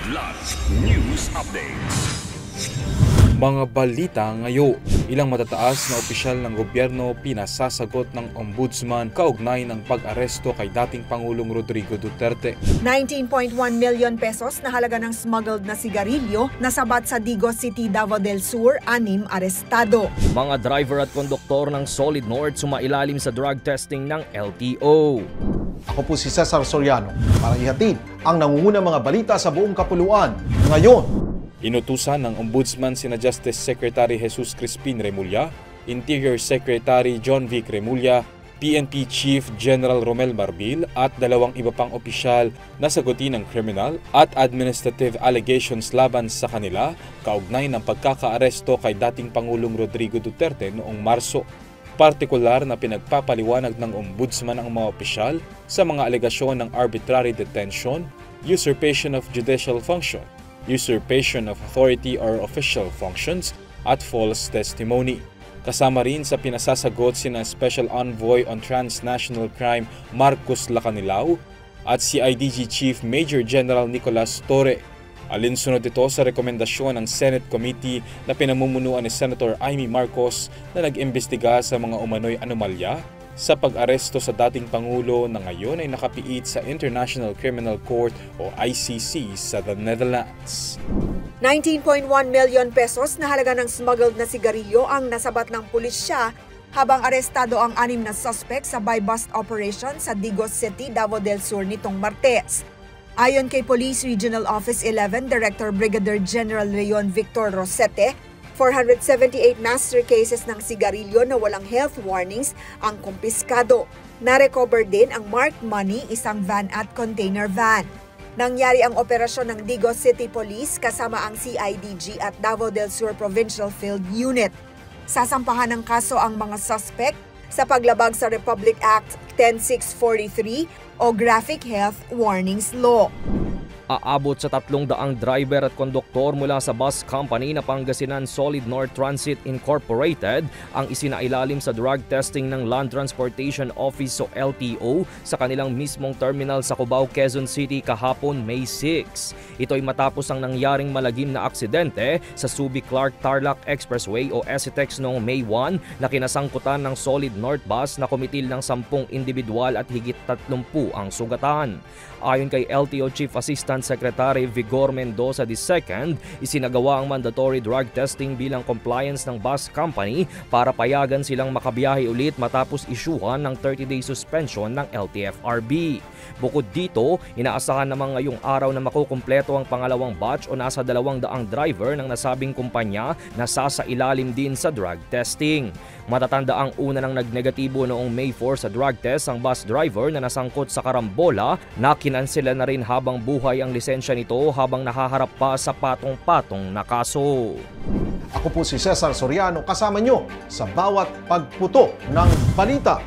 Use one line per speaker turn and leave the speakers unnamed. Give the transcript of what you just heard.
Kilat News Updates.
Mga balita ngayon, ilang matataas na opisyal ng gobyerno pinasasagot ng ombudsman kaugnay ng pag-aresto kay dating Pangulong Rodrigo Duterte.
19.1 million pesos na halaga ng smuggled na sigarilyo nasabat sa Digos City, Davao del Sur, 6 arestado.
Mga driver at konduktor ng Solid North sumailalim sa drug testing ng LTO.
Ako po si Cesar Soriano para ihatid ang nangungunang mga balita sa buong kapuluan ngayon.
Inutusan ng Ombudsman sina Justice Secretary Jesus Crispin Remulla, Interior Secretary John Vic Remulla, PNP Chief General Romel Marbil at 2 iba pang opisyal na sagutin ng criminal at administrative allegations laban sa kanila kaugnay ng pagkakaaresto kay dating Pangulong Rodrigo Duterte noong Marso. Partikular na pinagpapaliwanag ng Ombudsman ang mga opisyal sa mga alegasyon ng arbitrary detention, usurpation of judicial function, usurpation of authority or official functions, at false testimony. Kasama rin sa pinasasagot sina Special Envoy on Transnational Crime Marcos Lacanilao at CIDG Chief Major General Nicolas Torre. Alinsunod ito sa rekomendasyon ng Senate Committee na pinamumunuan ni Senator Amy Marcos na nag-imbestiga sa mga umano'y anomalya sa pag-aresto sa dating Pangulo na ngayon ay nakapiit sa International Criminal Court o ICC sa the Netherlands.
19.1 million pesos na halaga ng smuggled na sigarilyo ang nasabat ng pulisya habang arestado ang 6 na suspect sa buy-bust operation sa Digos City, Davao del Sur nitong Martes. Ayon kay Police Regional Office 11 Director Brigadier General Leon Victor Rosete, 478 master cases ng sigarilyo na walang health warnings ang kumpiskado. Na-recover din ang marked money, isang van at container van. Nangyari ang operasyon ng Digos City Police kasama ang CIDG at Davao del Sur Provincial Field Unit. Sasampahan ng kaso ang mga suspect sa paglabag sa Republic Act 10643 o Graphic Health Warnings Law.
Aabot sa 300 driver at konduktor mula sa bus company na Pangasinan Solid North Transit Incorporated ang isinailalim sa drug testing ng Land Transportation Office o LTO sa kanilang mismong terminal sa Cubao, Quezon City kahapon May 6. Ito ay matapos ang nangyaring malagim na aksidente sa Subic-Clark-Tarlac Expressway o SCTEX noong May 1 na kinasangkutan ng Solid North bus na kumitil ng 10 individual at higit 30 ang sugatan. Ayon kay LTO Chief Assistant Secretary Vigor Mendoza II, isinagawa ang mandatory drug testing bilang compliance ng bus company para payagan silang makabiyahe ulit matapos isyuhan ng 30-day suspension ng LTFRB. Bukod dito, inaasahan naman ngayong araw na makukumpleto ang pangalawang batch o nasa 200 driver ng nasabing kumpanya na sasailalim din sa drug testing. Matatanda ang una ng nagnegatibo noong May 4 sa drug test ang bus driver na nasangkot sa karambola na kinansela na rin habang buhay ang lisensya nito habang nahaharap pa sa patong-patong na kaso.
Ako po si Cesar Soriano kasama nyo sa bawat pagputo ng balita.